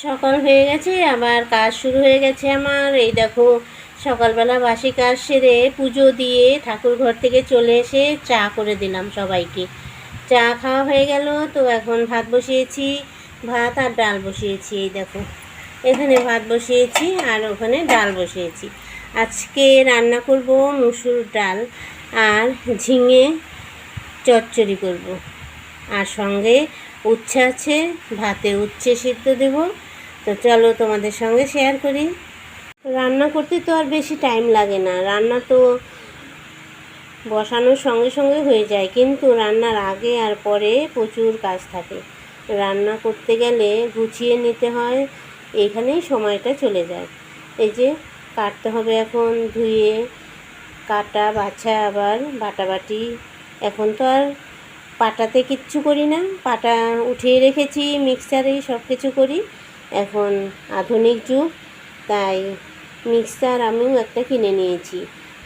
সকাল হয়ে গেছে, আবার কাজ শুরু হয়ে গেছে আমার। এই দেখো, সকালবেলা বাসি কাজ সেরে পুজো দিয়ে ঠাকুর ঘর থেকে চলে এসে চা করে দিলাম সবাইকে। চা খাওয়া হয়ে গেল। তো এখন ভাত বসিয়েছি, ভাত আর ডাল বসিয়েছি। এই দেখো, এখানে ভাত বসিয়েছি আর ওখানে ডাল বসিয়েছি। আজকে রান্না করব মুসুর ডাল আর ঝিঙে চচ্চড়ি করব, আর সঙ্গে উচ্ছে আছে, ভাতে উচ্ছে সিদ্ধ দেব। তো চলো তোমাদের সঙ্গে শেয়ার করি। রান্না করতে তো আর বেশি টাইম লাগে না, রান্না তো বসানোর সঙ্গে সঙ্গে হয়ে যায়, কিন্তু রান্নার আগে আর পরে প্রচুর কাজ থাকে। রান্না করতে গেলে গুছিয়ে নিতে হয়, এইখানেই সময়টা চলে যায়। এই যে কাটতে হবে এখন, ধুয়ে কাটা বাছা আবার বাটাবাটি। এখন তো আর পাটাতে কিচ্ছু করি না, পাটা উঠিয়ে রেখেছি, মিক্সচারেই সব কিছু করি। এখন আধুনিক যুগ, তাই মিক্সচার আমিও একটা কিনে নিয়েছি।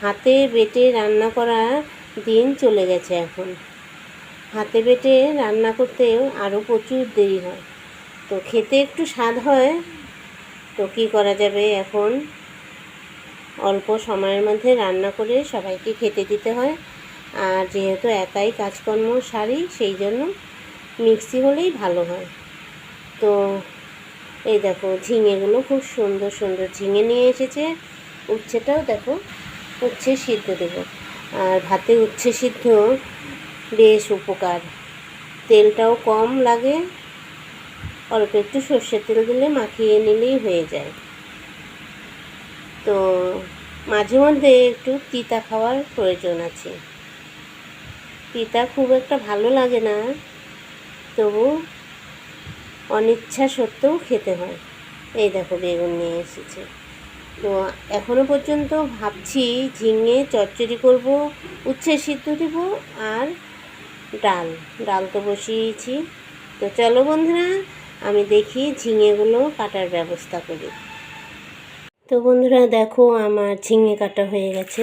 হাতে বেটে রান্না করার দিন চলে গেছে এখন। হাতে বেটে রান্না করতেও আরও প্রচুর দেরি হয়, তো খেতে একটু স্বাদ হয়। তো কী করা যাবে, এখন অল্প সময়ের মধ্যে রান্না করে সবাইকে খেতে দিতে হয়। আর যেহেতু একাই কাজকর্ম সারি, সেই জন্য মিক্সি হলেই ভালো হয়। তো এই দেখো, ঝিঙেগুলো খুব সুন্দর সুন্দর ঝিঙে নিয়ে এসেছে। উচ্ছেটাও দেখো, উচ্ছে সিদ্ধ দেবো। আর ভাতে উচ্ছে সিদ্ধ বেশ উপকার, তেলটাও কম লাগে, অল্প একটু সর্ষের তেল দিলে মাখিয়ে নিলেই হয়ে যায়। তো মাঝে মধ্যে একটু তিতা খাওয়ার প্রয়োজন আছে। তিতা খুব একটা ভালো লাগে না, তবু অনিচ্ছা সত্ত্বেও খেতে হয়। এই দেখো, বেগুন নিয়ে এসেছে। তো এখনও পর্যন্ত ভাবছি ঝিঙে চচ্চড়ি করব, উচ্ছে সিদ্ধ দেব আর ডাল তো বসিয়েছি। তো চলো বন্ধুরা, আমি দেখি ঝিঙেগুলো কাটার ব্যবস্থা করি। তো বন্ধুরা দেখো, আমার ঝিঙে কাটা হয়ে গেছে।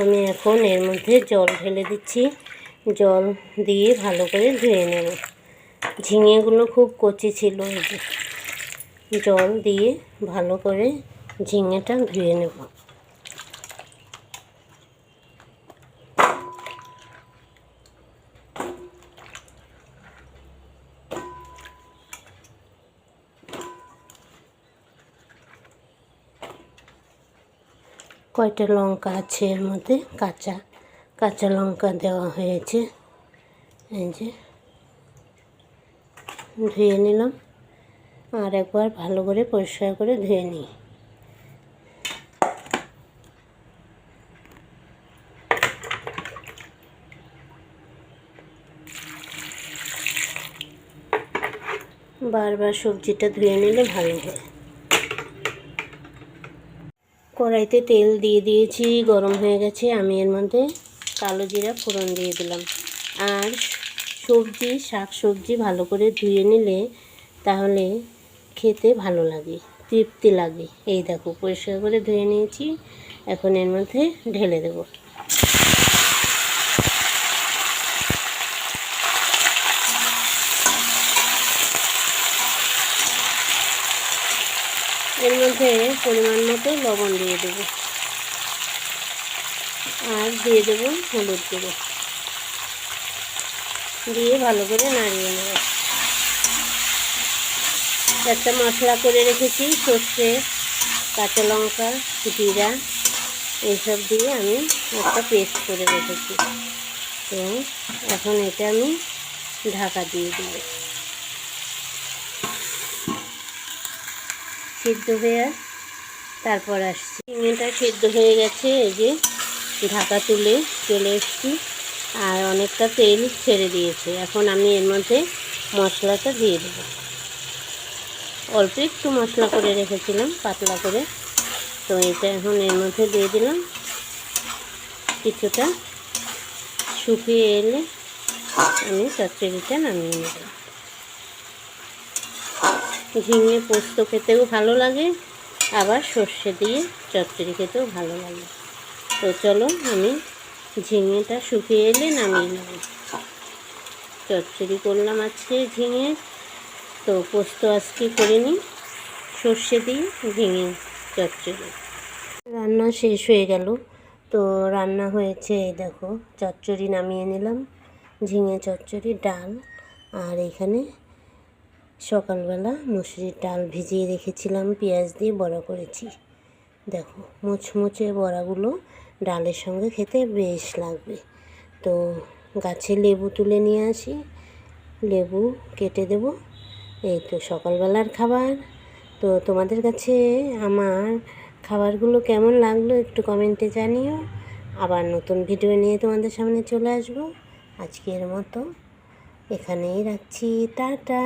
আমি এখন এর মধ্যে জল ঢেলে দিচ্ছি, জল দিয়ে ভালো করে ধুয়ে নেব। ঝিঙেগুলো খুব কচি ছিল, এই যে জল দিয়ে ভালো করে ঝিঙেটা ধুয়ে নেব। কয়টা লঙ্কা আছে এর মধ্যে, কাঁচা লঙ্কা দেওয়া হয়েছে। এই যে ধুয়ে নিলাম, আর একবার ভালো করে পরিষ্কার করে ধুয়ে নিই। বারবার সবজিটা ধুয়ে নিলে ভালো হয়। কড়াইতে তেল দিয়ে দিয়েছি, গরম হয়ে গেছে। আমি এর মধ্যে কালো জিরা ফোড়ন দিয়ে দিলাম। আর শাক সবজি ভালো করে ধুয়ে নিলে তাহলে খেতে ভালো লাগে, তৃপ্তি লাগে। এই দেখো, পরিষ্কার করে ধুয়ে নিয়েছি, এখন এর মধ্যে ঢেলে দেব। এর মধ্যে পরিমাণ মতো লবণ দিয়ে দেব, আর দিয়ে দেব হলুদ দেবো, দিয়ে ভালো করে নাড়িয়ে নেব। একটা মশলা করে রেখেছি, সর্ষে, কাঁচা লঙ্কা, জিরা, এইসব দিয়ে আমি একটা পেস্ট করে রেখেছি। তো এখন এটা আমি ঢাকা দিয়ে দেব। সিদ্ধ হয়ে তারপর আসছি। ঝিঙেটা সিদ্ধ হয়ে গেছে, এই যে ঢাকা তুলে চলে এসেছি, আর অনেকটা তেল ছেড়ে দিয়েছে। এখন আমি এর মধ্যে মশলাটা দিয়ে দেব। অল্প একটু মশলা করে রেখেছিলাম পাতলা করে, তো এটা এখন এর মধ্যে দিয়ে দিলাম। কিছুটা শুকিয়ে এলে আমি চচ্চড়িটা নামিয়ে নেব। ঝিঙে পোস্ত খেতেও ভালো লাগে, আবার সর্ষে দিয়ে চচ্চড়ি খেতেও ভালো লাগে। তো চলো, আমি ঝিঙেটা শুকিয়ে এলে নামিয়ে নেব। চচ্চড়ি করলাম আজকে ঝিঙে, তো পোস্ত আজকে করিনি। সর্ষে দিয়ে ঝিঙে চচ্চড়ি। রান্না শেষ হয়ে গেল। তো রান্না হয়েছে, এই দেখো চচ্চড়ি নামিয়ে নিলাম, ঝিঙে চচ্চড়ি, ডাল, আর এখানে সকালবেলা মুসুরির ডাল ভিজিয়ে রেখেছিলাম, পেঁয়াজ দিয়ে বড়া করেছি। দেখো মুচমুচে বড়াগুলো ডালের সঙ্গে খেতে বেশ লাগবে। তো গাছে লেবু তুলে নিয়ে আসি, লেবু কেটে দেব। এই তো সকালবেলার খাবার। তো তোমাদের কাছে আমার খাবারগুলো কেমন লাগলো একটু কমেন্টে জানিও। আবার নতুন ভিডিও নিয়ে তোমাদের সামনে চলে আসবো। আজকের মতো এখানেই রাখছি, টাটা।